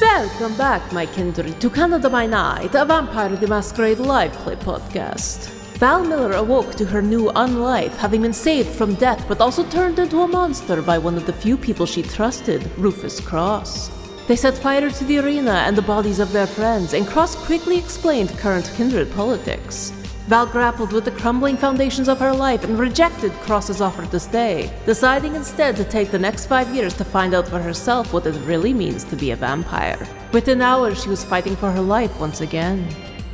Welcome back, my kindred, to Canada by Night, a Vampire the Masquerade live play podcast. Val Miller awoke to her new unlife, having been saved from death but also turned into a monster by one of the few people she trusted, Rufus Cross. They set fire to the arena and the bodies of their friends, and Cross quickly explained current kindred politics. Val grappled with the crumbling foundations of her life and rejected Cross's offer to stay, deciding instead to take the next 5 years to find out for herself what it really means to be a vampire. Within hours, she was fighting for her life once again.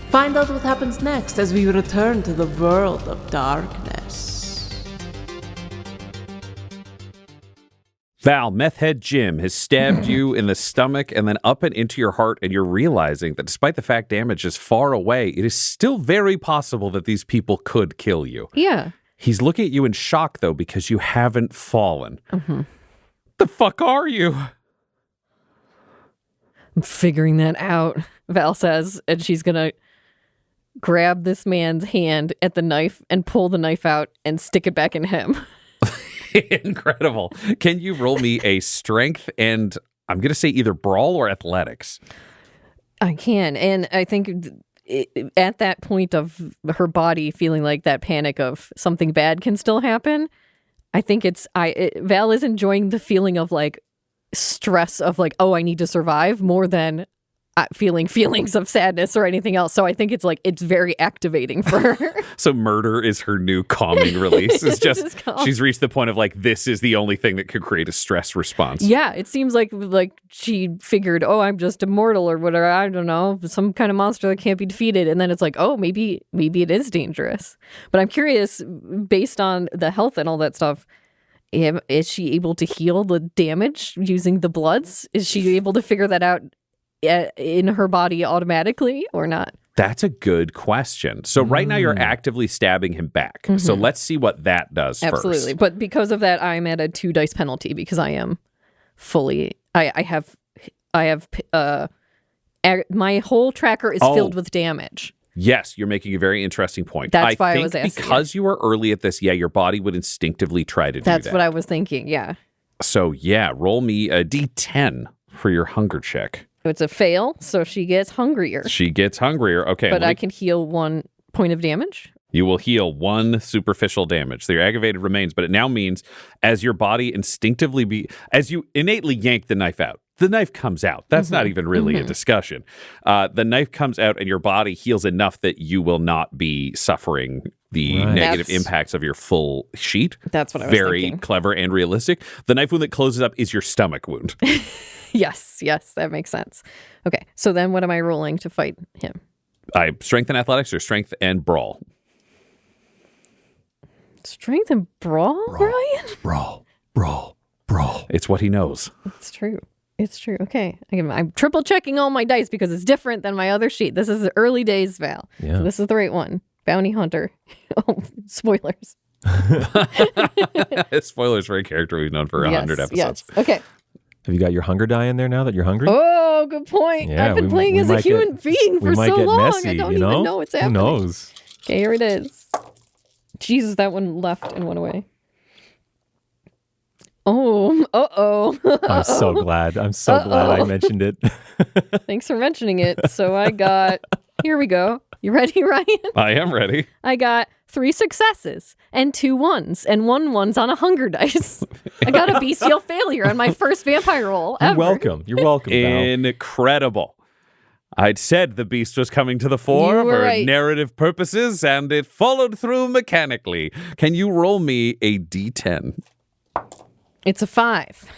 Find out what happens next as we return to the world of darkness. Val, Meth Head Jim has stabbed you in the stomach and then up and into your heart, and you're realizing that despite the fact damage is far away, it is still very possible that these people could kill you. Yeah. He's looking at you in shock, though, because you haven't fallen. The fuck are you? I'm figuring that out, Val says, and she's going to grab this man's hand at the knife and pull the knife out and stick it back in him. Incredible. Can you roll me a strength and I'm going to say either brawl or athletics? I can. And I think at that point of her body feeling like that panic of something bad can still happen, I think Val is enjoying the feeling of like stress of like, oh, I need to survive more than feeling feelings of sadness or anything else. So I think it's very activating for her. So murder is her new calming release. It's just she's reached the point of like, this is the only thing that could create a stress response. Yeah, it seems like she figured, oh, I'm just immortal or whatever. I don't know, some kind of monster that can't be defeated. And then it's like, oh, maybe it is dangerous. But I'm curious, based on the health and all that stuff, is she able to heal the damage using the bloods? Is she able to figure that out in her body automatically or not? That's a good question. So right now you're actively stabbing him back. So let's see what that does first. Absolutely. But because of that, I'm at a 2 dice penalty because I am fully, I have my whole tracker is filled with damage. Yes, you're making a very interesting point. That's why I was asking. Because you were early at this, your body would instinctively try to do that. That's what I was thinking, yeah. So roll me a D10 for your hunger check. It's a fail, so she gets hungrier. Okay. But I can heal 1 point of damage. You will heal 1 superficial damage. So your aggravated remains, but it now means as your body instinctively as you innately yank the knife out, the knife comes out. That's not even really a discussion. The knife comes out and your body heals enough that you will not be suffering the negative impacts of your full sheet. That's what I was thinking. Very clever and realistic. The knife wound that closes up is your stomach wound. Yes, that makes sense. Okay, so then what am I rolling to fight him? Strength and athletics or strength and brawl? Strength and brawl, Brian? Brawl. It's what he knows. It's true. Okay, I'm triple checking all my dice because it's different than my other sheet. This is the early days, Val. Yeah. So this is the right one. Bounty hunter. Oh, spoilers. Spoilers for a character we've known for 100 episodes. Yes. Okay. Have you got your hunger die in there now that you're hungry? Oh, good point. Yeah, I've been playing as a human being for so long. Messy, I don't even know what's happening. Who knows? Okay, here it is. Jesus, that one left and went away. Oh, I'm so glad I mentioned it. Thanks for mentioning it. So I got, here we go. You ready, Ryan? I am ready. I got 3 successes and 2 ones and 1 one's on a hunger dice. I got a bestial failure on my first vampire roll ever. You're welcome, Val. Incredible. I'd said the beast was coming to the fore for narrative purposes, and it followed through mechanically. Can you roll me a D10? It's a 5.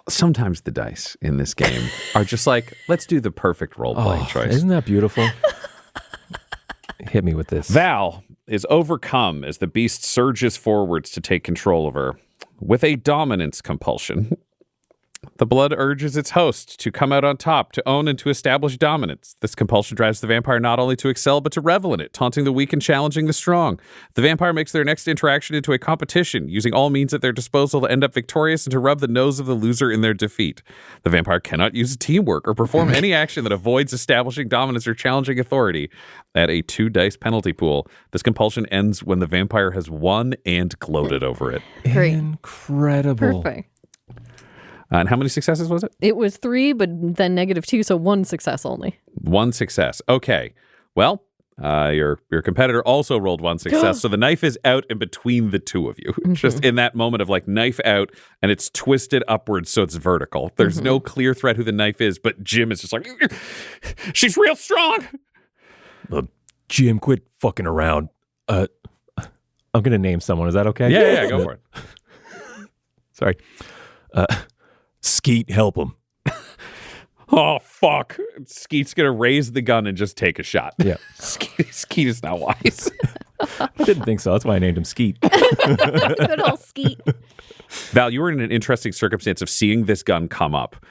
Sometimes the dice in this game are just like, let's do the perfect role-playing choice. Isn't that beautiful? Hit me with this. Val is overcome as the beast surges forwards to take control of her with a dominance compulsion. The blood urges its host to come out on top, to own and to establish dominance. This compulsion drives the vampire not only to excel, but to revel in it, taunting the weak and challenging the strong. The vampire makes their next interaction into a competition, using all means at their disposal to end up victorious and to rub the nose of the loser in their defeat. The vampire cannot use teamwork or perform any action that avoids establishing dominance or challenging authority. At a 2 dice penalty pool, this compulsion ends when the vampire has won and gloated over it. Great. Incredible. Perfect. And how many successes was it? It was 3, but then -2, so 1 success only. 1 success. Okay. Well, your competitor also rolled 1 success, so the knife is out in between the two of you. Just in that moment of like knife out, and it's twisted upwards, so it's vertical. There's no clear thread who the knife is, but Jim is just like, she's real strong. Jim, quit fucking around. I'm gonna name someone. Is that okay? Yeah, go for it. Sorry. Skeet, help him. Oh, fuck. Skeet's going to raise the gun and just take a shot. Yeah. Skeet is not wise. I didn't think so. That's why I named him Skeet. Good old Skeet. Val, you were in an interesting circumstance of seeing this gun come up.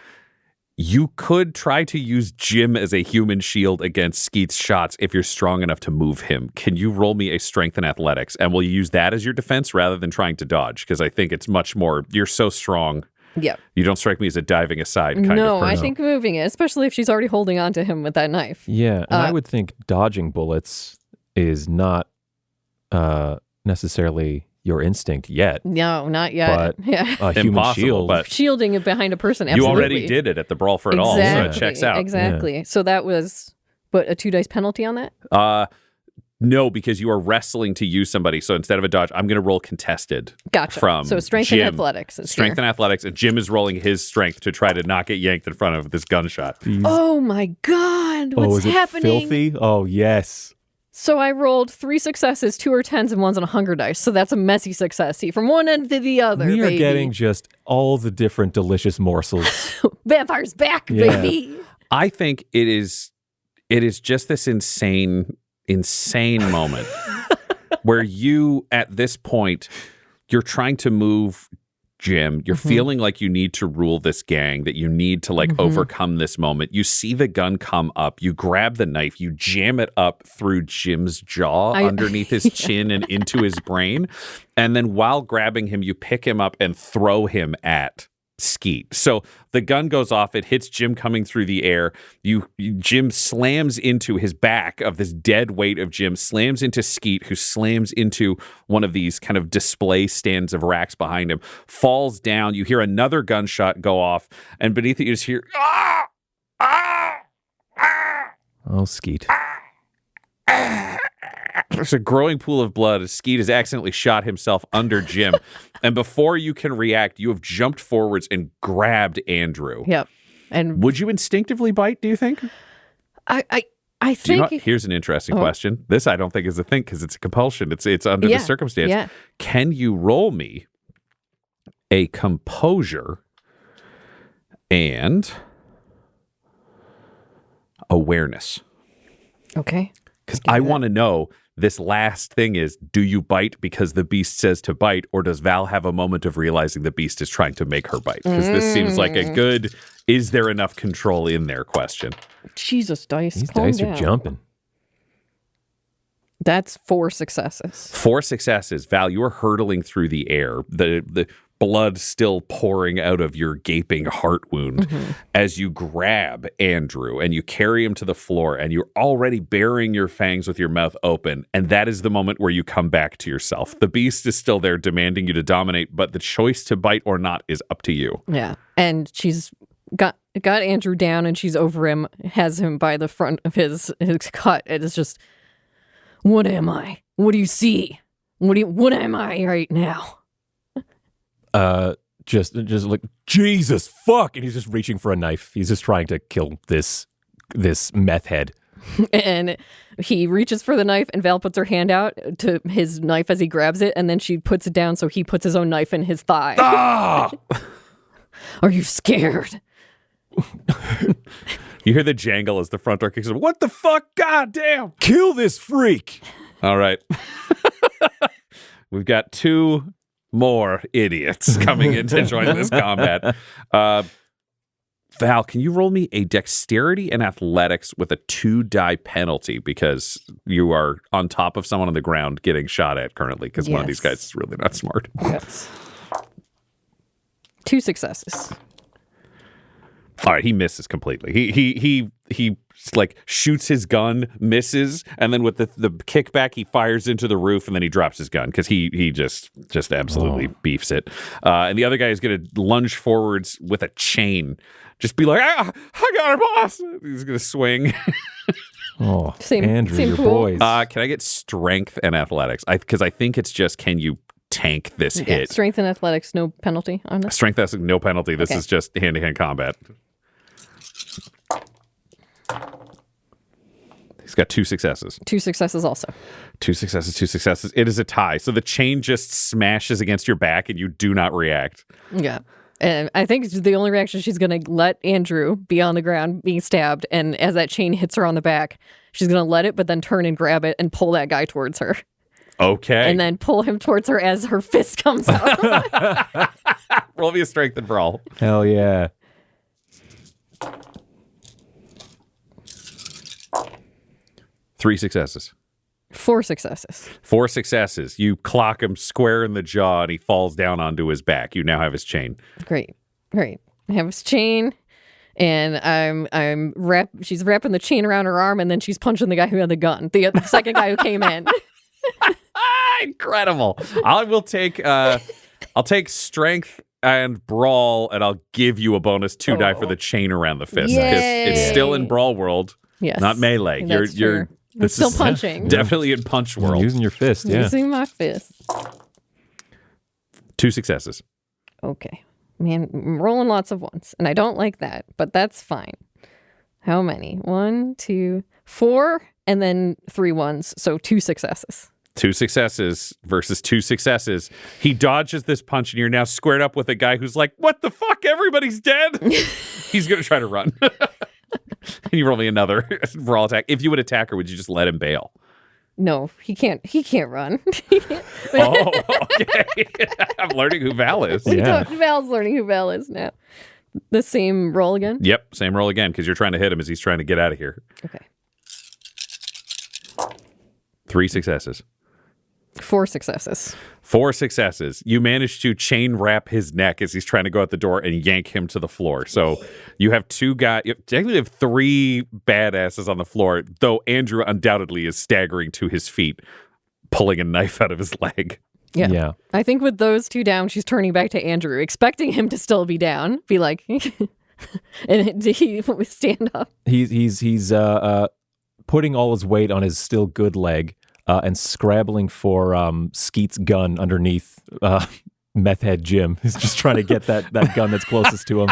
You could try to use Jim as a human shield against Skeet's shots if you're strong enough to move him. Can you roll me a strength and athletics? And will you use that as your defense rather than trying to dodge? Because I think it's much more, you're so strong. Yep. You don't strike me as a diving aside kind of person. No, I think moving it, especially if she's already holding on to him with that knife. Yeah, and I would think dodging bullets is not necessarily your instinct yet. No, not yet. But yeah. a human Impossible, shield. but Shielding it behind a person, you absolutely. already did it at the Brawl for It All, so it checks out. Exactly. Yeah. So that was, what, a 2 dice penalty on that? No, because you are wrestling to use somebody. So instead of a dodge, I'm going to roll contested. Gotcha. From so strength Jim. and athletics. Strength and athletics, and Jim is rolling his strength to try to not get yanked in front of this gunshot. Oh my God. What's happening? Filthy? Oh, yes. So I rolled 3 successes, 2 are 10s, and 1's on a hunger dice. So that's a messy success. See, from one end to the other, We are baby. getting just all the different delicious morsels. Vampire's back, baby. I think it is just this insane moment where you, at this point, you're trying to move Jim. You're feeling like you need to rule this gang, that you need to overcome this moment. You see the gun come up. You grab the knife. You jam it up through Jim's jaw, underneath his chin and into his brain. And then while grabbing him, you pick him up and throw him at Skeet. So the gun goes off. It hits Jim coming through the air. Jim slams into his back of this dead weight of Jim, slams into Skeet, who slams into one of these kind of display stands of racks behind him, falls down. You hear another gunshot go off, and beneath it you just hear, ah, ah, ah. Oh, Skeet. There's a growing pool of blood as Skeet has accidentally shot himself under Jim. And before you can react, you have jumped forwards and grabbed Andrew. Yep. And would you instinctively bite, do you think? I think... Here's an interesting question. This I don't think is a thing because it's a compulsion. It's under the circumstance. Yeah. Can you roll me a composure and awareness? Okay. Because I want to know, this last thing is, do you bite because the beast says to bite, or does Val have a moment of realizing the beast is trying to make her bite? Because this seems like a good, is there enough control in there question. Jesus, dice. These calm dice down. are jumping. That's 4 successes. 4 successes. Val, you are hurtling through the air. The blood still pouring out of your gaping heart wound as you grab Andrew and you carry him to the floor, and you're already burying your fangs with your mouth open. And that is the moment where you come back to yourself. The beast is still there demanding you to dominate, but the choice to bite or not is up to you. Yeah. And she's got Andrew down, and she's over him, has him by the front of his cut. It is just, what am I? What do you see? What am I right now? Just like, Jesus fuck, and he's just reaching for a knife. He's just trying to kill this meth head. And he reaches for the knife, and Val puts her hand out to his knife as he grabs it, and then she puts it down, so he puts his own knife in his thigh. Ah! Are you scared? You hear the jangle as the front door kicks in. What the fuck? God damn! Kill this freak! All right. We've got 2 more idiots coming in to join this combat. Val, can you roll me a dexterity and athletics with a 2-die penalty, because you are on top of someone on the ground getting shot at currently, because one of these guys is really not smart. Yes. 2 successes. All right, he misses completely. He like shoots his gun, misses, and then with the kickback, he fires into the roof, and then he drops his gun because he just absolutely beefs it. And the other guy is going to lunge forwards with a chain. Just be like, I got her, boss. He's going to swing. Andrew, same your pool. boys. Can I get strength and athletics? Because I think it's just, can you tank this hit? Strength and athletics, no penalty on this. Strength has no penalty. This is just hand-to-hand combat. He's got 2 successes. 2 successes also. 2 successes, 2 successes. It is a tie. So the chain just smashes against your back and you do not react. Yeah. And I think the only reaction, she's going to let Andrew be on the ground being stabbed. And as that chain hits her on the back, she's going to let it, but then turn and grab it and pull that guy towards her. Okay. And then pull him towards her as her fist comes out. Roll me a strength and brawl. Hell yeah. Three successes. 4 successes. 4 successes. You clock him square in the jaw and he falls down onto his back. You now have his chain. Great. I have his chain, and she's wrapping the chain around her arm, and then she's punching the guy who had the gun, the second guy who came in. Incredible. I'll take strength and brawl, and I'll give you a bonus 2 die for the chain around the fist because it's still in brawl world, not melee. You're This still punching. Definitely in punch world. Using your fist, yeah. Using my fist. 2 successes. Okay. Man, I'm rolling lots of ones, and I don't like that, but that's fine. How many? 1, 2, 4, and then 3 ones, so 2 successes. 2 successes versus 2 successes. He dodges this punch, and you're now squared up with a guy who's like, what the fuck? Everybody's dead. He's going to try to run. And you roll me another brawl attack. If you would attack her, would you just let him bail? No, he can't run. Oh, okay. I'm learning who Val is. Yeah. Val's learning who Val is now. The same roll again? Yep, same roll again, because you're trying to hit him as he's trying to get out of here. Okay. 3 successes. 4 successes. 4 successes. You manage to chain wrap his neck as he's trying to go out the door and yank him to the floor. So you have 2 guys. You technically have 3 badasses on the floor, though Andrew undoubtedly is staggering to his feet, pulling a knife out of his leg. Yeah. I think with those 2 down, she's turning back to Andrew, expecting him to still be down. Be like, and he stand up. He's putting all his weight on his still good leg. And scrabbling for Skeet's gun underneath meth head Jim. He's just trying to get that gun that's closest to him.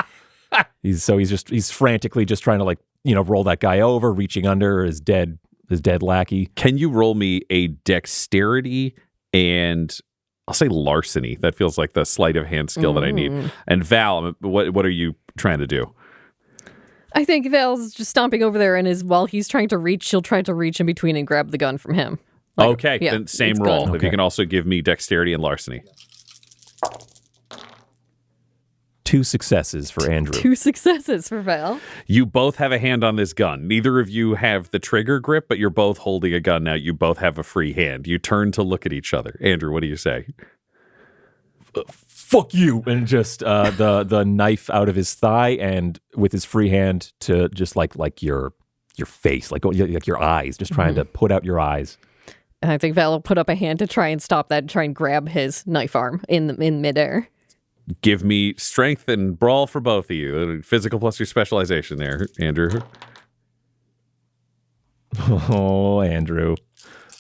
He's frantically just trying to roll that guy over, reaching under his dead lackey. Can you roll me a dexterity and I'll say larceny? That feels like the sleight of hand skill that I need. And Val, what are you trying to do? I think Val's just stomping over there, and while he's trying to reach, she'll try to reach in between and grab the gun from him. Okay, then same roll. Good. If you can also give me dexterity and larceny. 2 successes for Andrew. 2 successes for Val. You both have a hand on this gun. Neither of you have the trigger grip, but you're both holding a gun now. You both have a free hand. You turn to look at each other. Andrew, what do you say? Fuck you! And just the knife out of his thigh, and with his free hand to just like your face, like your eyes, just trying to put out your eyes. And I think Val will put up a hand to try and stop that, try and grab his knife arm in midair. Give me strength and brawl for both of you. Physical plus your specialization there, Andrew. Oh, Andrew.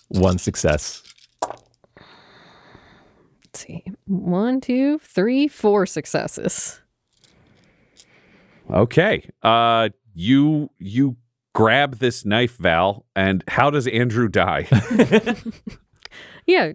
1 success. Let's see. 1, 2, 3, 4 successes. Okay. You grab this knife, Val, and how does Andrew die? Yeah,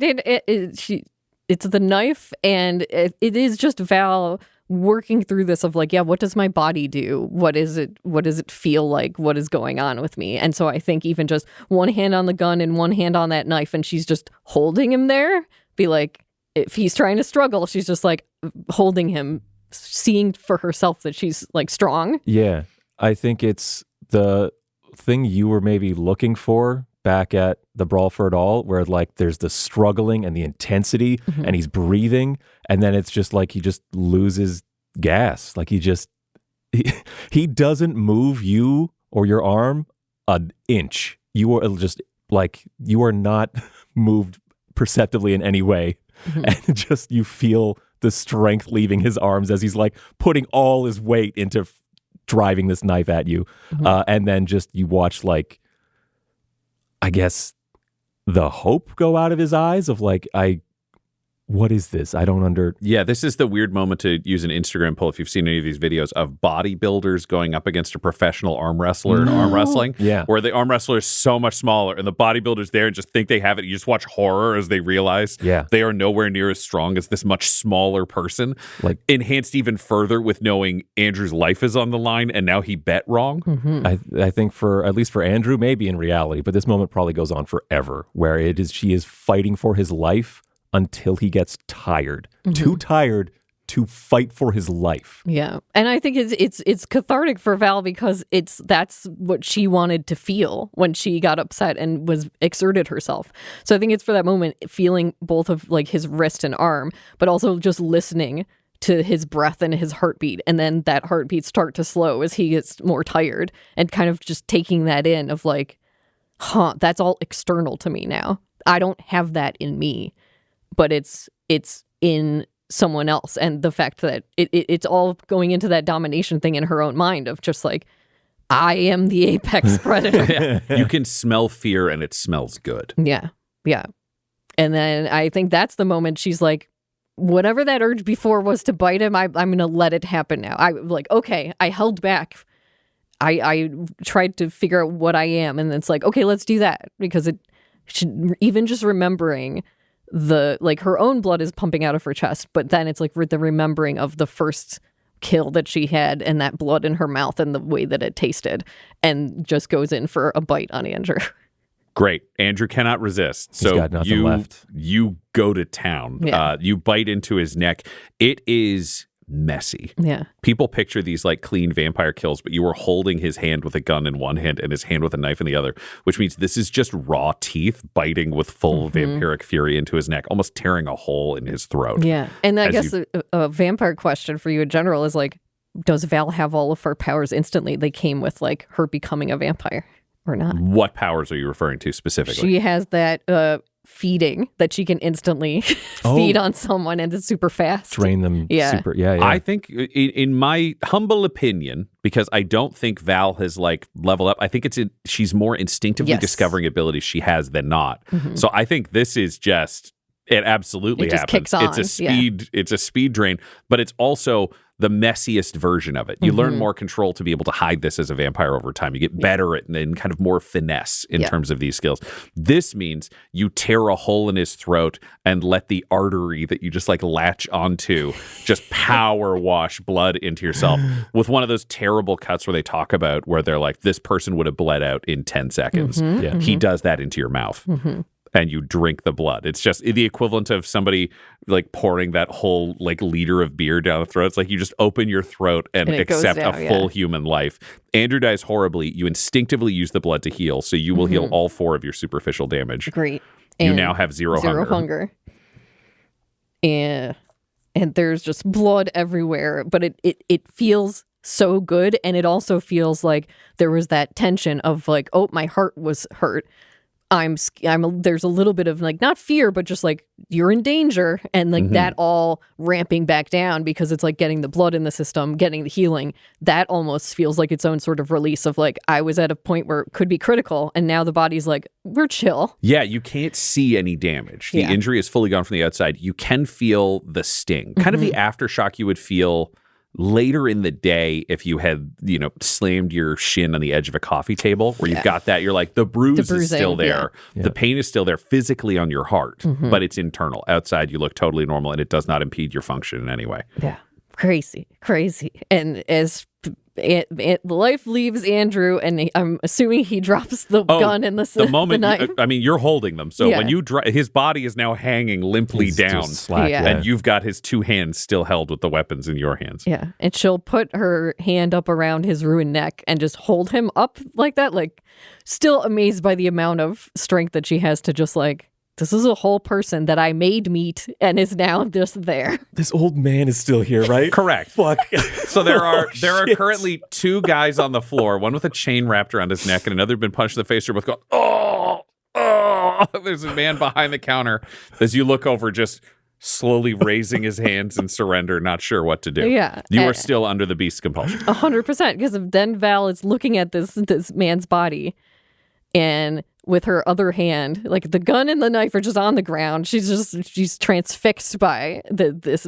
it's the knife, and it is just Val working through this of like, yeah, what does my body do? What does it feel like? What is going on with me? And so I think even just one hand on the gun and one hand on that knife, and she's just holding him there. Be like, if he's trying to struggle, she's just like holding him, seeing for herself that she's like strong. Yeah, I think it's the thing you were maybe looking for back at the Brawl for It All, where like there's the struggling and the intensity, and he's breathing, and then it's just like he just loses gas. Like he doesn't move you or your arm an inch. You are just like, you are not moved perceptibly in any way. And just, you feel the strength leaving his arms as he's like putting all his weight into driving this knife at you. And then just, you watch like, I guess, the hope go out of his eyes of like, what is this? I don't Yeah, this is the weird moment to use an Instagram poll if you've seen any of these videos of bodybuilders going up against a professional arm wrestler in arm wrestling. Yeah. Where the arm wrestler is so much smaller and the bodybuilder's there and just think they have it. You just watch horror as they realize they are nowhere near as strong as this much smaller person. Like, enhanced even further with knowing Andrew's life is on the line and now he bet wrong. I think at least for Andrew, maybe in reality, but this moment probably goes on forever, where she is fighting for his life until he gets tired, too tired to fight for his life. Yeah. And I think it's cathartic for Val because that's what she wanted to feel when she got upset and exerted herself. So I think it's for that moment, feeling both of like his wrist and arm, but also just listening to his breath and his heartbeat. And then that heartbeat start to slow as he gets more tired, and kind of just taking that in of like, that's all external to me now. I don't have that in me. But it's in someone else, and the fact that it's all going into that domination thing in her own mind of just like, I am the apex predator. You can smell fear and it smells good. Yeah. And then I think that's the moment she's like, whatever that urge before was to bite him, I'm going to let it happen now. I like, okay, I held back. I tried to figure out what I am, and it's like, okay, let's do that, because it should, even just remembering her own blood is pumping out of her chest, but then it's like the remembering of the first kill that she had and that blood in her mouth and the way that it tasted, and just goes in for a bite on Andrew. Great. Andrew cannot resist. He's got nothing left. You go to town. Yeah. You bite into his neck. It is messy. Yeah. People picture these like clean vampire kills, but you are holding his hand with a gun in one hand and his hand with a knife in the other, which means this is just raw teeth biting with full vampiric fury into his neck, almost tearing a hole in his throat. Yeah. And I guess a vampire question for you in general is like, does Val have all of her powers instantly? They came with like her becoming a vampire or not? What powers are you referring to specifically? She has that feeding that she can instantly feed on someone, and it's super fast. Train them super. Yeah. I think in my humble opinion, because I don't think Val has like leveled up, I think she's more instinctively discovering abilities she has than not. So I think this is just, it absolutely just happens. kicks on. It's a speed drain, but it's also the messiest version of it. You learn more control to be able to hide this as a vampire over time. You get better at and kind of more finesse in terms of these skills. This means you tear a hole in his throat and let the artery that you just like latch onto just power wash blood into yourself with one of those terrible cuts where they talk about where they're like, this person would have bled out in 10 seconds. He does that into your mouth. And you drink the blood. It's just the equivalent of somebody like pouring that whole like liter of beer down the throat. It's like you just open your throat and accept a full human life. Andrew dies horribly. You instinctively use the blood to heal, so you will heal all 4 of your superficial damage. Great. You now have zero hunger. And there's just blood everywhere, but it feels so good, and it also feels like there was that tension of like, oh, my heart was hurt. There's a little bit of like, not fear, but just like you're in danger, and like that all ramping back down because it's like getting the blood in the system, getting the healing. That almost feels like its own sort of release of like, I was at a point where it could be critical, and now the body's like, we're chill. Yeah, you can't see any damage. The injury is fully gone from the outside. You can feel the sting, kind of the aftershock you would feel later in the day if you had, slammed your shin on the edge of a coffee table where you've got that, you're like, the bruise is still there. Yeah. The pain is still there physically on your heart, but it's internal. Outside, you look totally normal, and it does not impede your function in any way. Yeah. Crazy. And as life leaves Andrew, and I'm assuming he drops the gun in the moment. The knife. You're holding them, so when you his body is now hanging limply down, slack, and you've got his 2 hands still held with the weapons in your hands. Yeah, and she'll put her hand up around his ruined neck and just hold him up like that, like still amazed by the amount of strength that she has to just like this is a whole person that I made meet and is now just there. This old man is still here, right? Correct. Fuck. So there are currently 2 guys on the floor, one with a chain wrapped around his neck and another been punched in the face. They're both going, oh. There's a man behind the counter as you look over, just slowly raising his hands in surrender, not sure what to do. Yeah. You are still under the beast's compulsion. 100%, because then Val is looking at this man's body, and with her other hand, like the gun and the knife are just on the ground. She's transfixed by this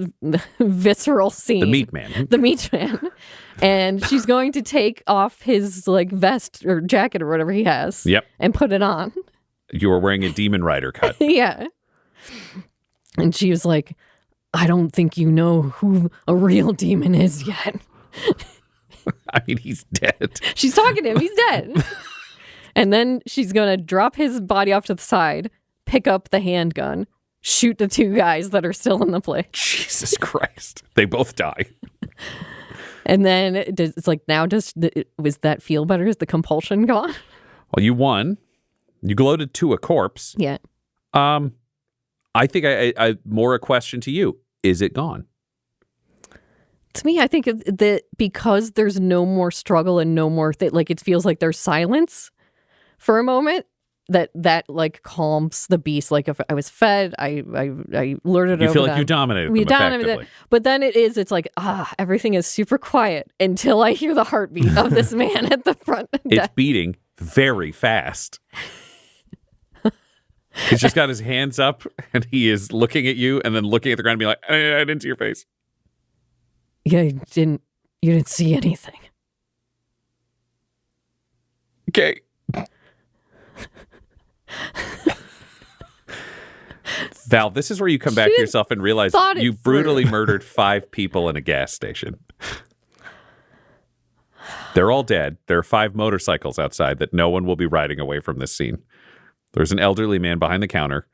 visceral scene. The meat man. The meat man. And she's going to take off his like vest or jacket or whatever he has. Yep. And put it on. You were wearing a Demon Rider cut. Yeah. And she was like, I don't think you know who a real demon is yet. I mean, he's dead. She's talking to him. He's dead. And then she's going to drop his body off to the side, pick up the handgun, shoot the 2 guys that are still in the place. Jesus Christ. They both die. And then it's like, now was that feel better? Is the compulsion gone? Well, you won. You gloated to a corpse. Yeah. I think I more a question to you. Is it gone? To me, I think that because there's no more struggle and no more like it feels like there's silence for a moment, that like calms the beast. Like if I was fed, I lured it over. You feel like them. you dominated We them dominated effectively. it. But then it's like, everything is super quiet until I hear the heartbeat of this man at the front. It's beating very fast. He's just got his hands up and he is looking at you and then looking at the ground and being like, I didn't see your face. Yeah, you didn't see anything. Okay. Val, this is where you come back to yourself and realize you brutally murdered 5 people in a gas station. They're all dead. There are 5 motorcycles outside that no one will be riding away from this scene. There's an elderly man behind the counter.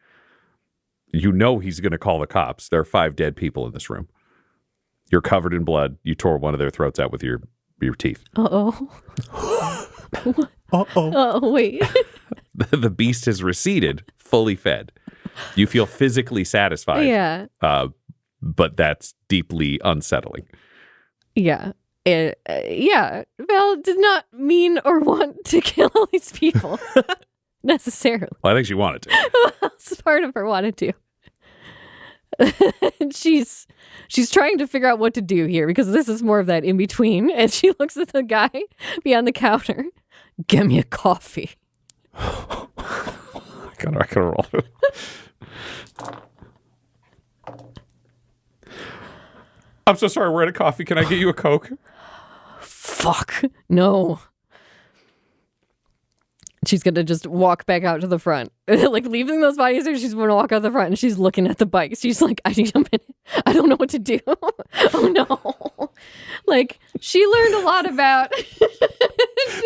You know he's going to call the cops. There are 5 dead people in this room. You're covered in blood. You tore one of their throats out with your teeth. Uh-oh. Uh-oh. Oh, wait. The beast has receded, fully fed. You feel physically satisfied. Yeah. But that's deeply unsettling. Yeah. Yeah. Val did not mean or want to kill all these people. Necessarily. Well, I think she wanted to. It's part of her wanted to. And she's trying to figure out what to do here because this is more of that in between. And she looks at the guy behind the counter. Get me a coffee. I gotta roll. I'm so sorry. We're at a coffee. Can I get you a Coke? Fuck. No. She's going to just walk back out to the front. Like, leaving those bodies there, she's going to walk out the front and she's looking at the bike. She's like, I need a minute. I don't know what to do. Oh, no. Like, she learned a lot about...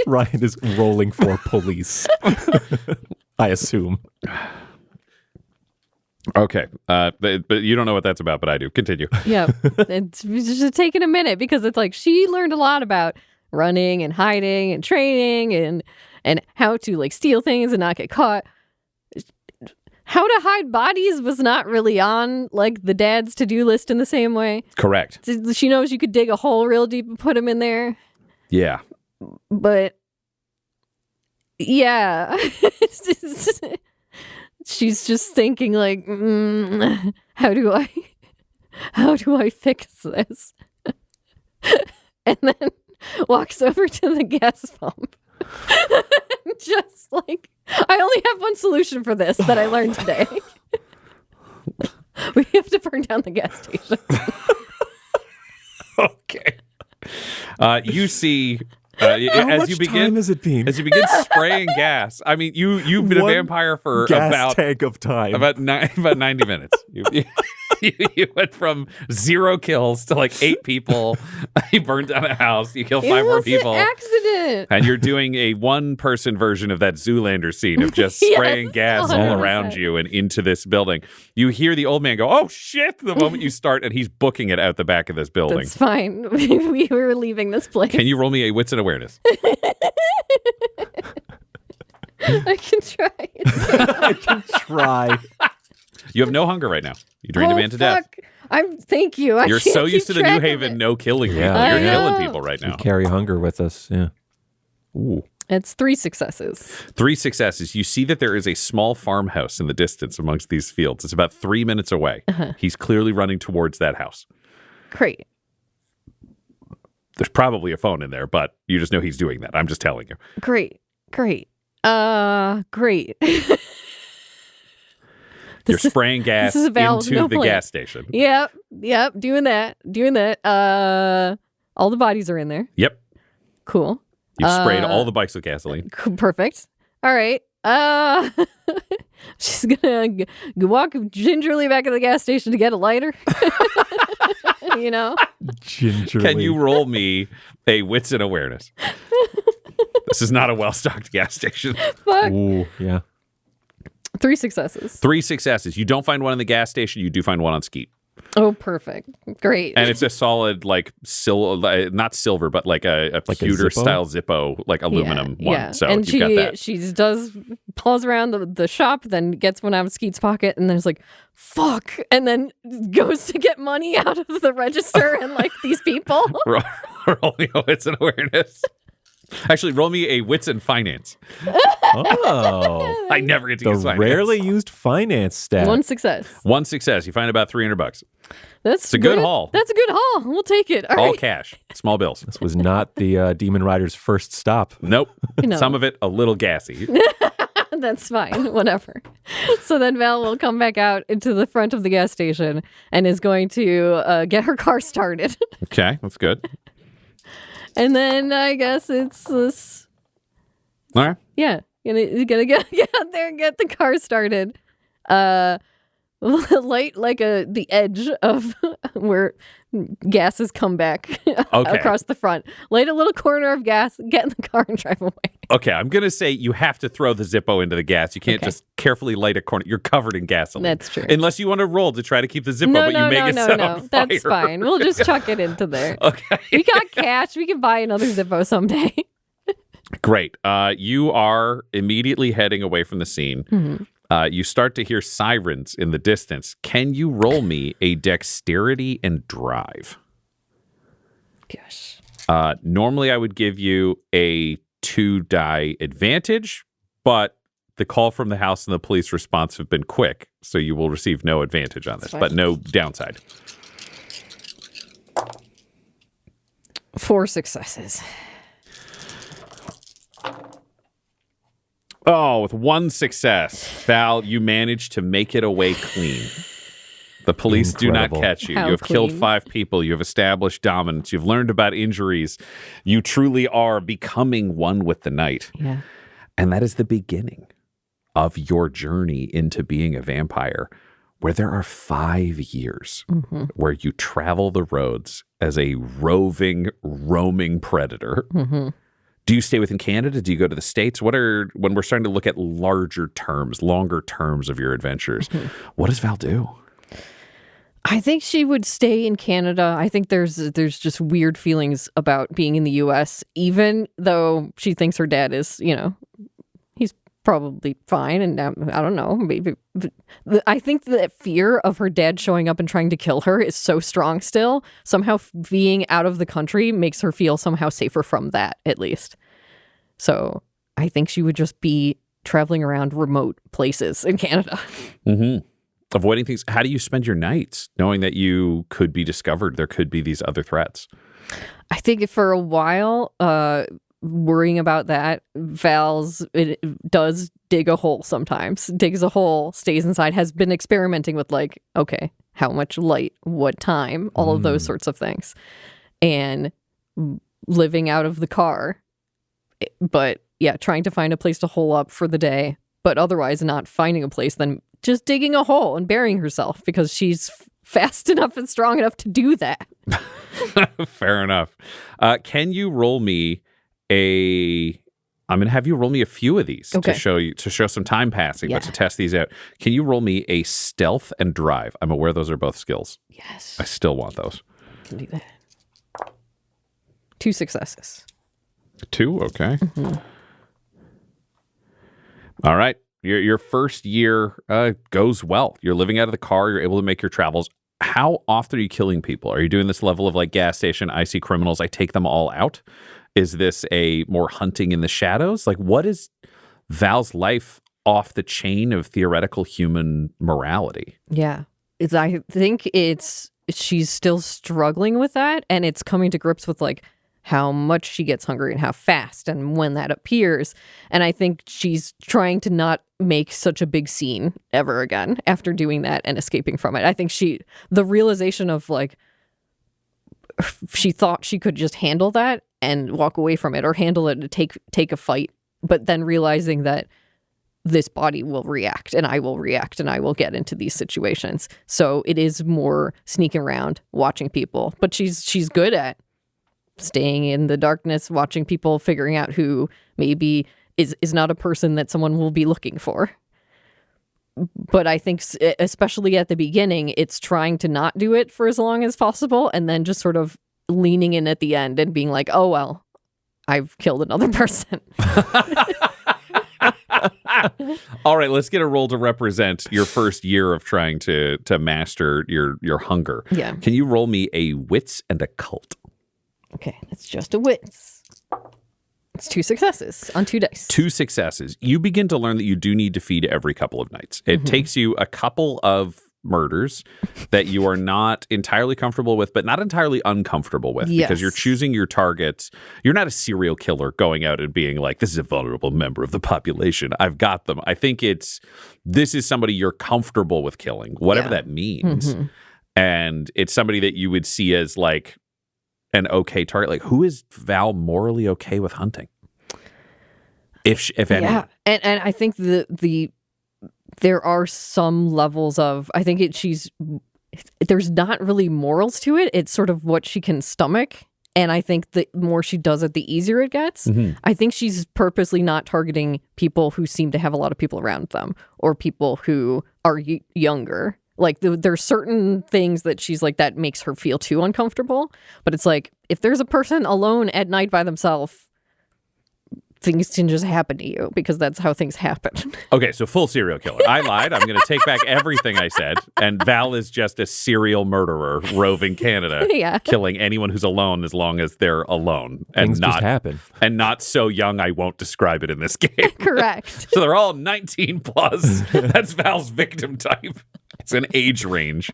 Ryan is rolling for police. I assume. Okay. But you don't know what that's about, but I do. Continue. Yeah. It's just taking a minute because it's like she learned a lot about running and hiding and training and how to like steal things and not get caught. How to hide bodies was not really on like the dad's to-do list in the same way. Correct. She knows you could dig a hole real deep and put him in there. Yeah. But yeah. She's just thinking like, how do I fix this? And then walks over to the gas pump. Just like, I only have one solution for this that I learned today. We have to burn down the gas station. Okay. You see, How as much you begin, time has it been? as you begin spraying gas. I mean, you've been a One vampire for gas tank of time. about 90 minutes. You went from 0 kills to like 8 people. You burned down a house. You killed 5 more people. It was an accident. And you're doing a 1-person version of that Zoolander scene of just Yes, spraying gas all 100%. around you and into this building. You hear the old man go, "Oh shit!" the moment you start, and he's booking it out the back of this building. That's fine. We were leaving this place. Can you roll me a wits and awareness? I can try. I can try. You have no hunger right now. You drained a man to death. Thank you. You're so used to the New Haven no killing people. Yeah. You're I killing know. people right We now. carry hunger with us. Yeah. Ooh. It's 3 successes. 3 successes. You see that there is a small farmhouse in the distance amongst these fields. It's about 3 minutes away. He's clearly running towards that house. Great. There's probably a phone in there, but you just know he's doing that. I'm just telling you. Great. Great. You're spraying gas this is a Val, into no the plan. gas station. Yep. Doing that. All the bodies are in there. Yep. Cool. You've sprayed all the bikes with gasoline. Perfect. All right. She's gonna walk gingerly back to the gas station to get a lighter. You know. Gingerly. Can you roll me a wits and awareness? This is not a well-stocked gas station. Fuck. Ooh, yeah. 3 successes. 3 successes. You don't find one in the gas station. You do find one on Skeet. Oh, perfect. Great. And it's a solid, like, not silver, but like a pewter style Zippo, like aluminum one. Yeah. So and you've got that. she does paws around the shop, then gets one out of Skeet's pocket, and then is like, fuck, and then goes to get money out of the register and like these people. Roll me a wits and awareness. Actually, roll me a wits and finance. Oh. I never get to The use finance. rarely used finance stat. 1 success. 1 success. You find about $300. That's a good haul. That's a good haul. We'll take it. All right. cash. Small bills. This was not the Demon Rider's first stop. Nope. No. Some of it a little gassy. That's fine. Whatever. So then Val will come back out into the front of the gas station and is going to get her car started. Okay, that's good. And then I guess it's this. All right. Yeah. You're gonna get out there and get the car started. Light like the edge of where gas has come back across the front. Light a little corner of gas, get in the car and drive away. Okay, I'm going to say you have to throw the Zippo into the gas. You can't just carefully light a corner. You're covered in gasoline. That's true. Unless you want to roll to try to keep the Zippo, but you make it set on fire. That's fine. We'll just chuck it into there. Okay. We got cash. We can buy another Zippo someday. Great. You are immediately heading away from the scene. Mm-hmm. You start to hear sirens in the distance. Can you roll me a dexterity and drive? Gosh. Normally, I would give you a 2-die advantage, but the call from the house and the police response have been quick, so you will receive no advantage on this, but no downside. 4 successes. Oh, with 1 success, Val, you managed to make it away clean. The police do not Incredible. catch you. How You have killed clean? 5 people. You have established dominance. You've learned about injuries. You truly are becoming one with the night. Yeah. And that is the beginning of your journey into being a vampire, where there are 5 years where you travel the roads as a roving, roaming predator. Mm-hmm. Do you stay within Canada? Do you go to the States? When we're starting to look at larger terms, longer terms of your adventures, what does Val do? I think she would stay in Canada. I think there's just weird feelings about being in the U.S., even though she thinks her dad is, he's probably fine. And I don't know, maybe. I think that fear of her dad showing up and trying to kill her is so strong still. Somehow being out of the country makes her feel somehow safer from that, at least. So I think she would just be traveling around remote places in Canada. Mm-hmm. Avoiding things. How do you spend your nights knowing that you could be discovered? There could be these other threats. I think for a while, worrying about that, it does dig a hole sometimes. Digs a hole, stays inside, has been experimenting with like, okay, how much light, what time, all of those sorts of things. And living out of the car. But yeah, trying to find a place to hole up for the day, but otherwise not finding a place, then just digging a hole and burying herself because she's fast enough and strong enough to do that. Fair enough. Can you roll me I'm going to have you roll me a few of these to show some time passing, but to test these out. Can you roll me a stealth and drive? I'm aware those are both skills. Yes. I still want those. Can do that. 2 successes. 2, okay. All right. Your first year goes well. You're living out of the car. You're able to make your travels. How often are you killing people? Are you doing this level of like gas station, I see criminals, I take them all out? Is this a more hunting in the shadows? Like, what is Val's life off the chain of theoretical human morality? Yeah. I think she's still struggling with that, and it's coming to grips with like how much she gets hungry and how fast and when that appears. And I think she's trying to not make such a big scene ever again after doing that and escaping from it. I think the realization of like, she thought she could just handle that and walk away from it, or handle it and take a fight, but then realizing that this body will react and I will react and I will get into these situations. So it is more sneaking around, watching people, but she's good at staying in the darkness, watching people, figuring out who maybe is not a person that someone will be looking for. But I think especially at the beginning, it's trying to not do it for as long as possible, and then just sort of leaning in at the end and being like, oh, well, I've killed another person. All right, let's get a roll to represent your first year of trying to master your hunger. Yeah. Can you roll me a wits and a cult? Okay, that's just a wits. It's 2 successes on 2 dice. 2 successes. You begin to learn that you do need to feed every couple of nights. It takes you a couple of murders that you are not entirely comfortable with, but not entirely uncomfortable with, because you're choosing your targets. You're not a serial killer going out and being like, this is a vulnerable member of the population, I've got them. I think this is somebody you're comfortable with killing, whatever that means. And it's somebody that you would see as like an okay target. Like, who is Val morally okay with hunting? If any. Yeah, and I think there are some levels of, I think there's not really morals to it. It's sort of what she can stomach. And I think the more she does it, the easier it gets. I think she's purposely not targeting people who seem to have a lot of people around them, or people who are younger. Like, there's certain things that she's like, that makes her feel too uncomfortable. But it's like, if there's a person alone at night by themselves, things can just happen to you, because that's how things happen. Okay, so full serial killer. I lied. I'm going to take back everything I said. And Val is just a serial murderer roving Canada, killing anyone who's alone as long as they're alone. And Things just happen. And not so young I won't describe it in this game. Correct. So they're all 19 plus. That's Val's victim type. It's an age range.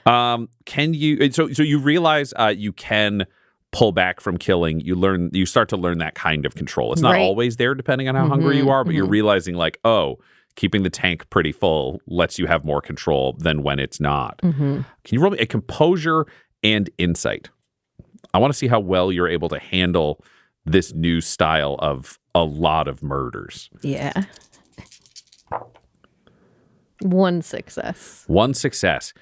Can you? So you realize you can pull back from killing. You start to learn that kind of control. It's not always there, depending on how hungry you are, but you're realizing like, oh, keeping the tank pretty full lets you have more control than when it's not. Can you roll me a composure and insight? I want to see how well you're able to handle this new style of a lot of murders. Yeah. 1 success. 1 success.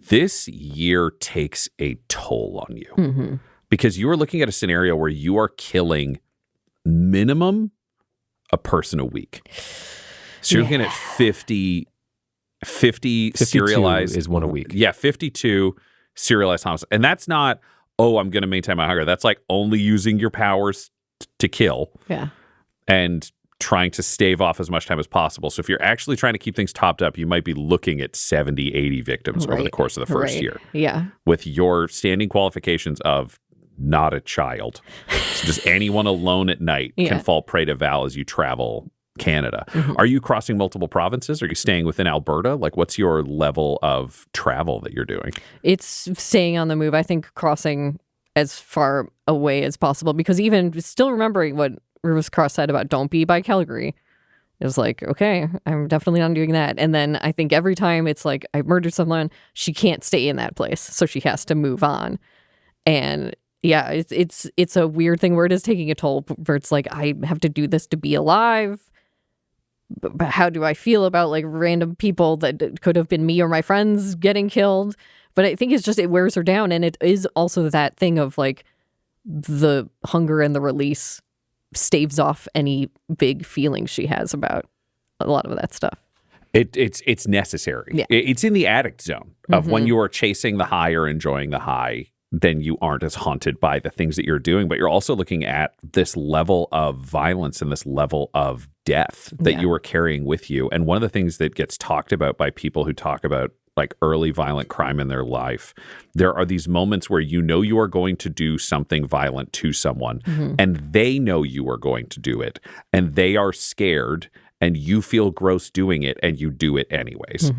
This year takes a toll on you because you are looking at a scenario where you are killing minimum a person a week. So you're looking at 50 serialized is one a week. Yeah, 52 serialized homicides. And that's not, oh, I'm going to maintain my hunger. That's like only using your powers to kill. Yeah. And trying to stave off as much time as possible. So if you're actually trying to keep things topped up, you might be looking at 70, 80 victims over the course of the first year. Yeah. With your standing qualifications of not a child. So just anyone alone at night can fall prey to Val as you travel Canada. Are you crossing multiple provinces? Are you staying within Alberta? Like, what's your level of travel that you're doing? It's staying on the move. I think crossing as far away as possible, because even still remembering what Rufus Cross said about don't be by Calgary, it was like, okay, I'm definitely not doing that. And then I think every time it's like, I murdered someone, she can't stay in that place, so she has to move on. And yeah, it's a weird thing where it is taking a toll, where it's like, I have to do this to be alive. But how do I feel about like random people that could have been me or my friends getting killed? But I think it's just, it wears her down. And it is also that thing of like, the hunger and the release staves off any big feelings she has about a lot of that stuff. It's necessary. Yeah. It's in the addict zone of when you are chasing the high or enjoying the high. then you aren't as haunted by the things that you're doing. But you're also looking at this level of violence and this level of death that you are carrying with you. And one of the things that gets talked about by people who talk about like early violent crime in their life, there are these moments where you know you are going to do something violent to someone and they know you are going to do it and they are scared and you feel gross doing it and you do it anyways.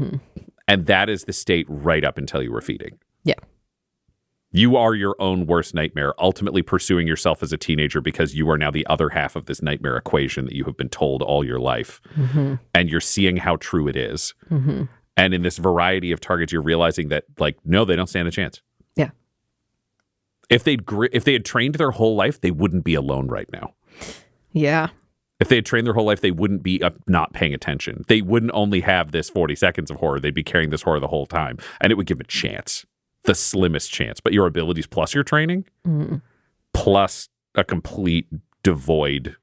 And that is the state right up until you were feeding. Yeah. You are your own worst nightmare, ultimately pursuing yourself as a teenager because you are now the other half of this nightmare equation that you have been told all your life. And you're seeing how true it is. And in this variety of targets, you're realizing that, like, no, they don't stand a chance. Yeah. If they had trained their whole life, they wouldn't be alone right now. Yeah. If they had trained their whole life, they wouldn't be not paying attention. They wouldn't only have this 40 seconds of horror. They'd be carrying this horror the whole time. And it would give them a chance, the slimmest chance. But your abilities plus your training, plus a complete devoid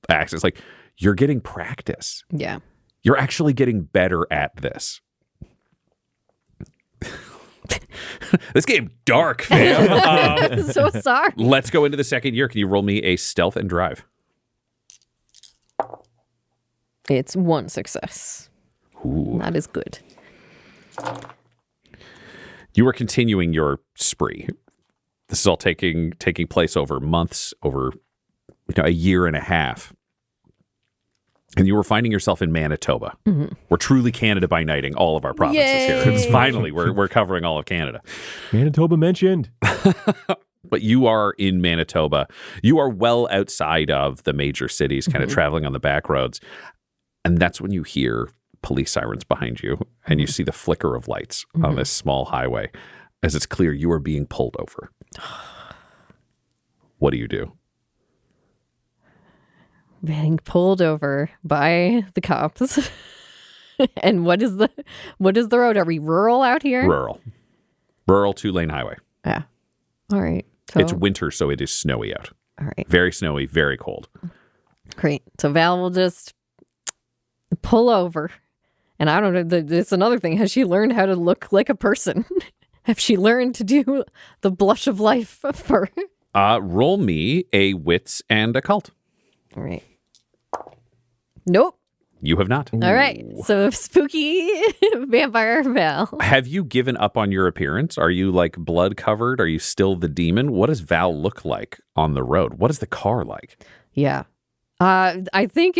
access. Like, you're getting practice. Yeah. You're actually getting better at this. This game dark, fam. So sorry. Let's go into the second year. Can you roll me a stealth and drive? It's 1 success. Ooh. That is good. You are continuing your spree. This is all taking place over months, over a year and a half. And you were finding yourself in Manitoba. We're truly Canada by nighting all of our provinces here. It's finally, we're covering all of Canada. Manitoba mentioned. But you are in Manitoba. You are well outside of the major cities, kind of traveling on the back roads. And that's when you hear police sirens behind you and you see the flicker of lights on this small highway as it's clear you are being pulled over. What do you do? Being pulled over by the cops. And what is the road? Are we rural out here? Rural 2-lane highway. Yeah. All right. So, It's winter, so it is snowy out. all right. Very snowy, very cold. Great. So Val will just pull over. And I don't know, it's another thing. Has she learned how to look like a person? Have she learned to do the blush of life for Roll me a wits and occult. All right. Nope. You have not. All right. So spooky vampire Val. Have you given up on your appearance? Are you like blood covered? Are you still the demon? What does Val look like on the road? What is the car like? Yeah. I think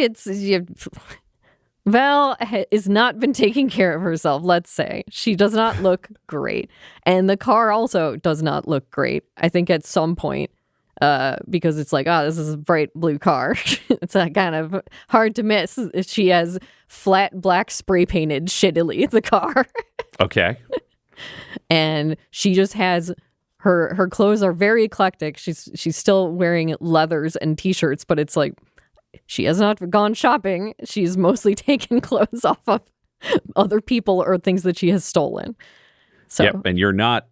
Val has not been taking care of herself, let's say. She does not look great. And the car also does not look great. I think at some point, because it's like, this is a bright blue car. It's kind of hard to miss. She has flat black spray painted shittily the car. Okay. And she just has her clothes are very eclectic. She's still wearing leathers and t-shirts, but it's like she has not gone shopping. She's mostly taken clothes off of other people or things that she has stolen. So Yep, and you're not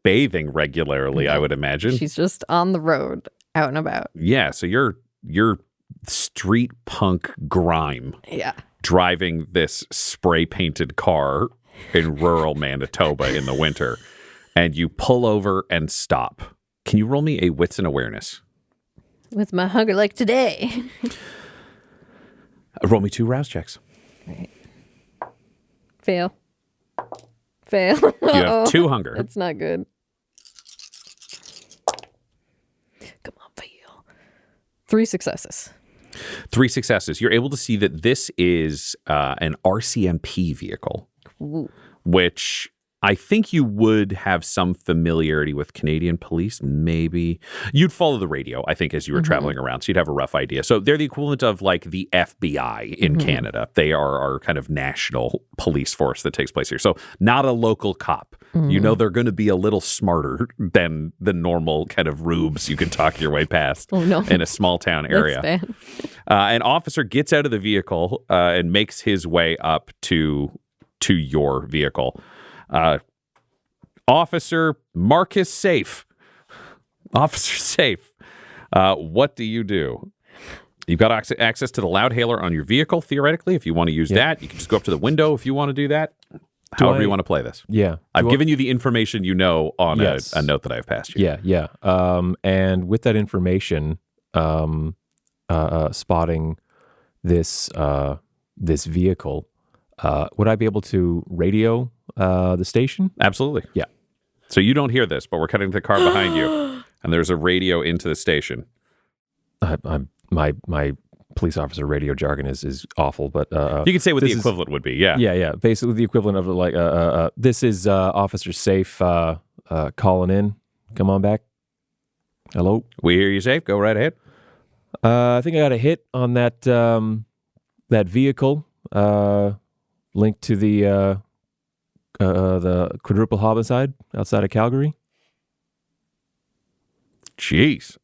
bathing regularly, I would imagine. she's just on the road, out and about. Yeah, so you're street punk grime Yeah. driving this spray painted car in rural Manitoba in the winter, and you pull over and stop. Can you roll me a wits and awareness? With my hunger like today. Roll me 2 rouse checks. Right. Fail. You have 2 hunger. That's not good. Come on, fail. 3 successes. 3 successes. You're able to see that this is an RCMP vehicle, Ooh. which I think you would have some familiarity with Canadian police, maybe. You'd follow the radio, I think, as you were traveling around, so you'd have a rough idea. So they're the equivalent of like the FBI in Canada. They are our kind of national police force that takes place here. So not a local cop. You know they're going to be a little smarter than the normal kind of rubes you can talk your way past in a small town area. That's bad. An officer gets out of the vehicle and makes his way up to your vehicle. Officer Marcus Safe. Officer Safe. What do you do? You've got access to the loudhailer on your vehicle, theoretically, if you want to use that. You can just go up to the window if you want to do that. However you want to play this. Yeah. I've given you the information you know on Yes. a note that I've passed you. Yeah. And with that information, spotting this this vehicle, would I be able to radio the station? Absolutely. Yeah. So you don't hear this, but we're cutting to the car behind you, and there's a radio into the station. My police officer radio jargon is awful, but You could say what the equivalent would be. Yeah. Yeah. Basically, the equivalent of like this is Officer Safe calling in. Come on back. Hello. We hear you safe. Go right ahead. I think I got a hit on that that vehicle linked to the quadruple homicide outside of Calgary. Jeez.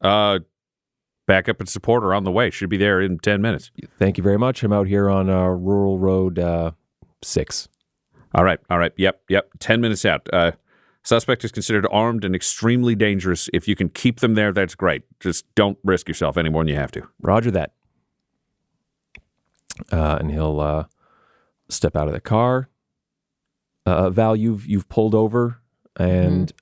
Backup and support are on the way. Should be there in 10 minutes. Thank you very much. I'm out here on Rural Road 6. All right. Yep. 10 minutes out. Suspect is considered armed and extremely dangerous. If you can keep them there, that's great. Just don't risk yourself any more than you have to. Roger that. And he'll step out of the car. Val, you've pulled over and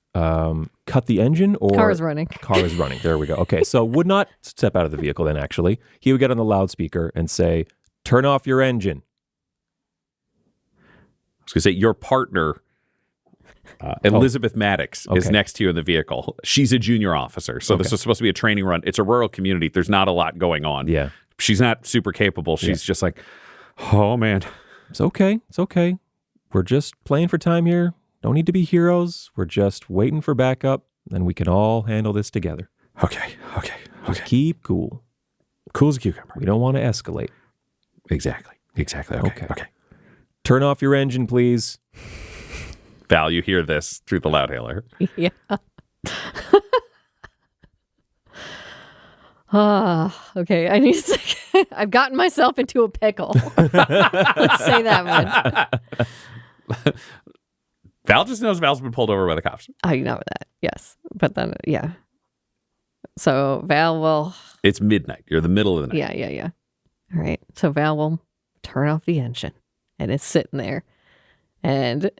cut the engine, or Car is running. Car is running. There we go. Okay, so would not step out of the vehicle then. Actually, he would get on the loudspeaker and say, "Turn off your engine." I was going to say your partner, Elizabeth Maddox, is Okay. next to you in the vehicle. She's a junior officer, so this is supposed to be a training run. It's a rural community. There's not a lot going on. Yeah, She's not super capable. She's just like, oh, man. it's okay. It's okay. We're just playing for time here. Don't need to be heroes. We're just waiting for backup, and we can all handle this together. Okay. Just keep cool. Cool as a cucumber. We don't want to escalate. Exactly. Okay. Turn off your engine, please. Val, you hear this through the loudhailer. Yeah. Okay. I need to. I've gotten myself into a pickle. Let's say that much. Val just knows Val's been pulled over by the cops. I know that. Yes, but then yeah. So Val will. It's midnight. You're the middle of the night. Yeah. All right. So Val will turn off the engine, and it's sitting there, and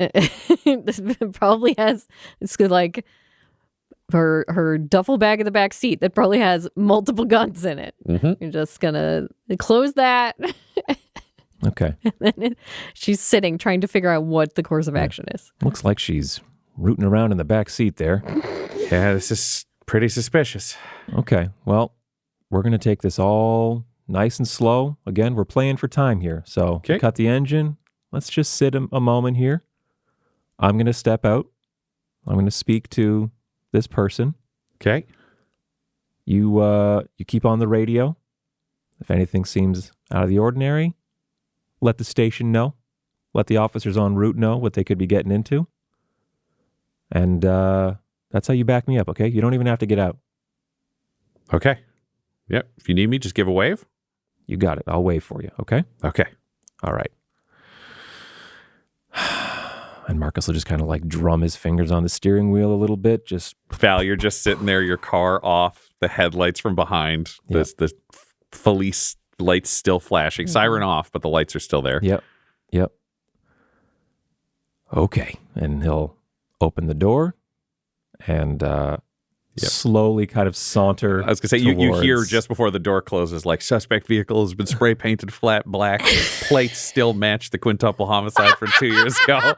this probably has it's good like her duffel bag in the back seat that probably has multiple guns in it. Mm-hmm. You're just gonna close that. Okay. And then she's sitting trying to figure out what the course of action is. Looks like she's rooting around in the back seat there. Yeah, this is pretty suspicious. Okay. Well, we're going to take this all nice and slow. Again, we're playing for time here. So cut the engine. Let's just sit a moment here. I'm going to step out. I'm going to speak to this person. Okay. You keep on the radio. If anything seems out of the ordinary, let the station know. Let the officers en route know what they could be getting into. And that's how you back me up, okay? You don't even have to get out. Okay. Yep. If you need me, just give a wave. You got it. I'll wave for you, okay? Okay. All right. And Marcus will just kind of like drum his fingers on the steering wheel a little bit. Just Val, you're just sitting there, your car off, the headlights from behind, the police lights still flashing, siren off, but the lights are still there. Yep. Okay. And he'll open the door and slowly kind of saunter. I was going to say, you hear just before the door closes, like, suspect vehicle has been spray painted flat black. Plates still match the quintuple homicide from 2 years ago.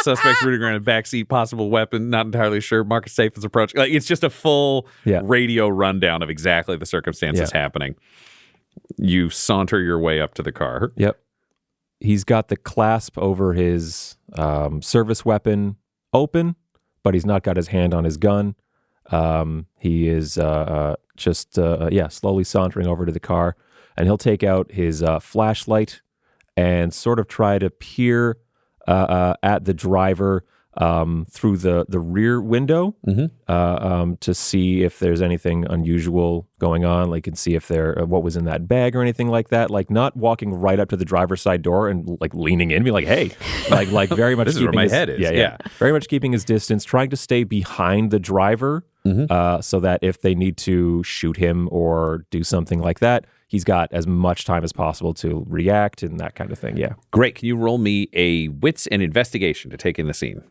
Suspects rooting around in the backseat, possible weapon, not entirely sure. Marcus Safe is approaching. Like, it's just a full radio rundown of exactly the circumstances happening. You saunter your way up to the car. Yep. He's got the clasp over his service weapon open, but he's not got his hand on his gun. He is slowly sauntering over to the car, and he'll take out his flashlight and sort of try to peer at the driver through the rear window to see if there's anything unusual going on. Like, can see if what was in that bag or anything like that. Like, not walking right up to the driver's side door and like leaning in, be like, "Hey," like very much. This is where my head is. Yeah. Very much keeping his distance, trying to stay behind the driver. so that if they need to shoot him or do something like that, he's got as much time as possible to react and that kind of thing. Yeah. Great. Can you roll me a wits and investigation to take in the scene?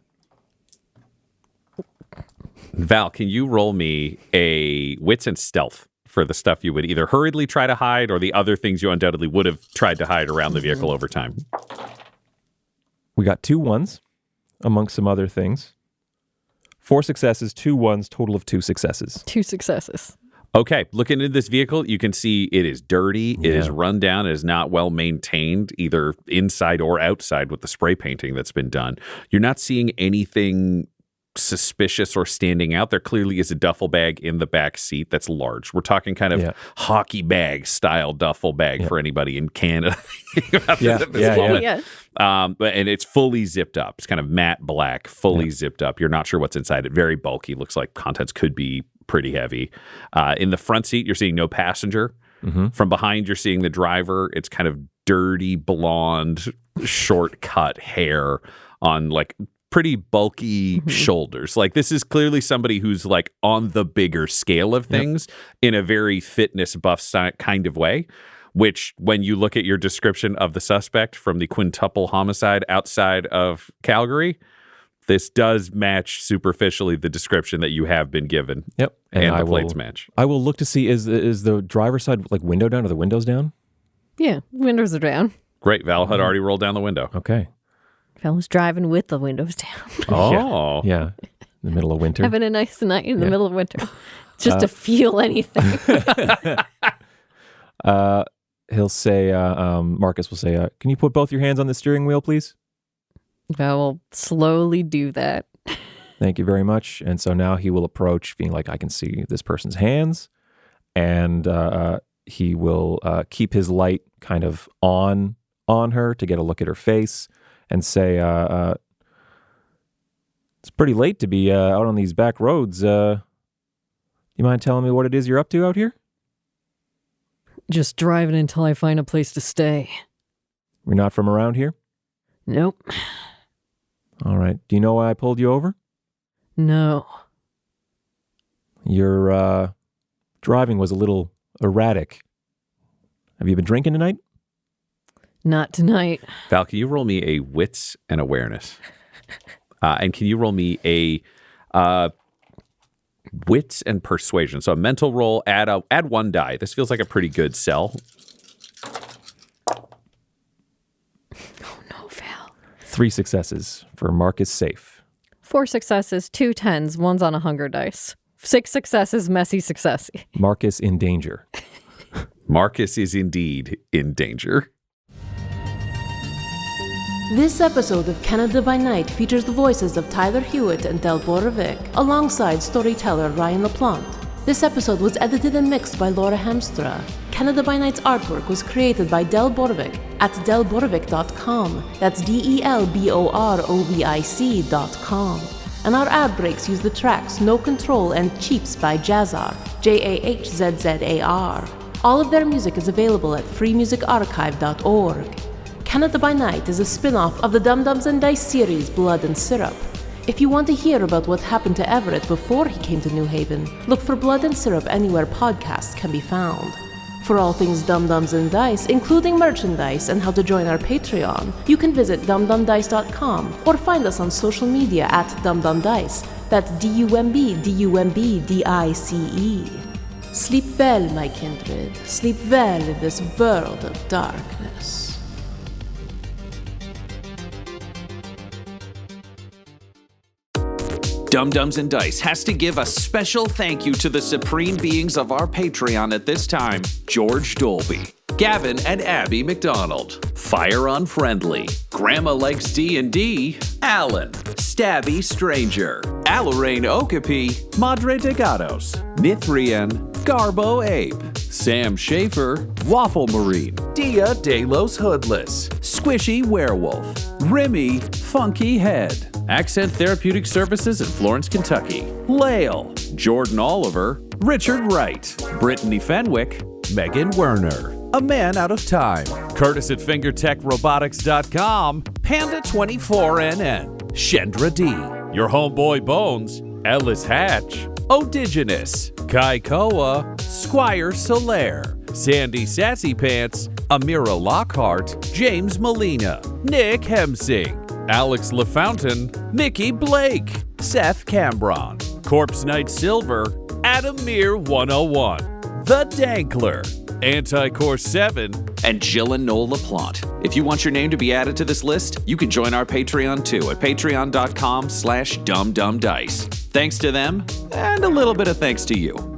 Val, can you roll me a wits and stealth for the stuff you would either hurriedly try to hide or the other things you undoubtedly would have tried to hide around the vehicle over time? We got 2 ones amongst some other things. 4 successes, 2 ones, total of 2 successes. 2 successes. Okay, looking into this vehicle, you can see it is dirty, it is run down, it is not well maintained, either inside or outside with the spray painting that's been done. You're not seeing anything suspicious or standing out. There clearly is a duffel bag in the back seat that's large. We're talking kind of hockey bag style duffel bag for anybody in Canada. Yes. And it's fully zipped up. It's kind of matte black, fully zipped up. You're not sure what's inside it. Very bulky. Looks like contents could be pretty heavy. In the front seat, you're seeing no passenger. From behind, you're seeing the driver. It's kind of dirty, blonde, short cut hair on like pretty bulky shoulders. Like this is clearly somebody who's like on the bigger scale of things in a very fitness buff kind of way, which when you look at your description of the suspect from the quintuple homicide outside of Calgary, this does match superficially the description that you have been given. Yep. And the plates match. I will look to see, is the driver's side like window down? Are the windows down? Yeah, windows are down. Great. Val had already rolled down the window. Okay. Fella's driving with the windows down. Oh. Yeah. In the middle of winter. Having a nice night in the middle of winter. Just to feel anything. He'll say, Marcus will say, can you put both your hands on the steering wheel, please? I will slowly do that. Thank you very much. And so now he will approach being like, I can see this person's hands. And he will keep his light kind of on her to get a look at her face and say, it's pretty late to be out on these back roads. You mind telling me what it is you're up to out here? Just driving until I find a place to stay. You're not from around here? Nope. All right. Do you know why I pulled you over? No. Your driving was a little erratic. Have you been drinking tonight? Not tonight. Val, can you roll me a wits and awareness? And can you roll me a wits and persuasion? So a mental roll, add 1 die. This feels like a pretty good sell. Oh no, Val. 3 successes for Marcus safe. 4 successes, 2 10s, one's on a hunger dice. 6 successes, messy successy. Marcus in danger. Marcus is indeed in danger. This episode of Canada by Night features the voices of Tyler Hewitt and Del Borovic, alongside storyteller Ryan LaPlante. This episode was edited and mixed by Laura Hamstra. Canada by Night's artwork was created by Del Borovic at delborovic.com. That's DELBOROVIC.com. And our ad breaks use the tracks No Control and Cheaps by Jazzar, JAHZZAR. All of their music is available at freemusicarchive.org. Canada by Night is a spin-off of the Dum Dums and Dice series Blood and Syrup. If you want to hear about what happened to Everett before he came to New Haven, look for Blood and Syrup anywhere podcasts can be found. For all things Dum Dums and Dice, including merchandise and how to join our Patreon, you can visit dumdumdice.com or find us on social media at dumdumdice. That's DUMBDICE. Sleep well, my kindred. Sleep well in this world of darkness. Dum Dums and Dice has to give a special thank you to the supreme beings of our Patreon at this time: George Dolby, Gavin and Abby McDonald, Fire Unfriendly, Grandma Likes D&D, Alan, Stabby Stranger, Alarain Okapi, Madre de Gatos, Mithrian, Garbo Ape, Sam Schaefer, Waffle Marine, Dia De Los Hoodless, Squishy Werewolf, Remy Funky Head, Accent Therapeutic Services in Florence, Kentucky, Lael, Jordan Oliver, Richard Wright, Brittany Fenwick, Megan Werner, A Man Out of Time, Curtis at FingerTechRobotics.com, Panda24NN, Shendra D, Your Homeboy Bones, Ellis Hatch, Odigenous, Kaikoa, Squire Solaire, Sandy Sassy Pants, Amira Lockhart, James Molina, Nick Hemsing, Alex LaFountain, Mickey Blake, Seth Cambron, Corpse Knight Silver, Adam Mir 101, The Dankler, Anticore 7, and Jill and Noel LaPlante. If you want your name to be added to this list, you can join our Patreon too at patreon.com/dumbdumbdice. Thanks to them, and a little bit of thanks to you.